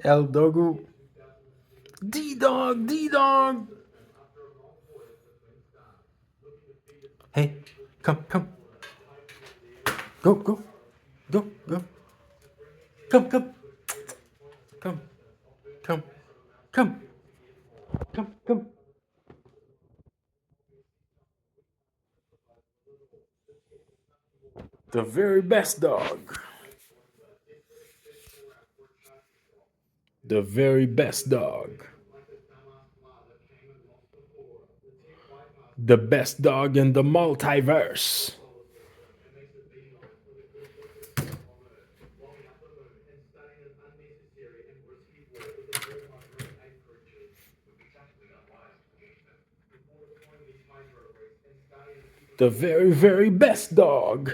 El Dogu. D-Dog, D-Dog. Hey, come, come. Go, go, go, go. Come, come, come, come, come, come, come. The very best dog. The very best dog. The best dog in the multiverse. The very, very best dog.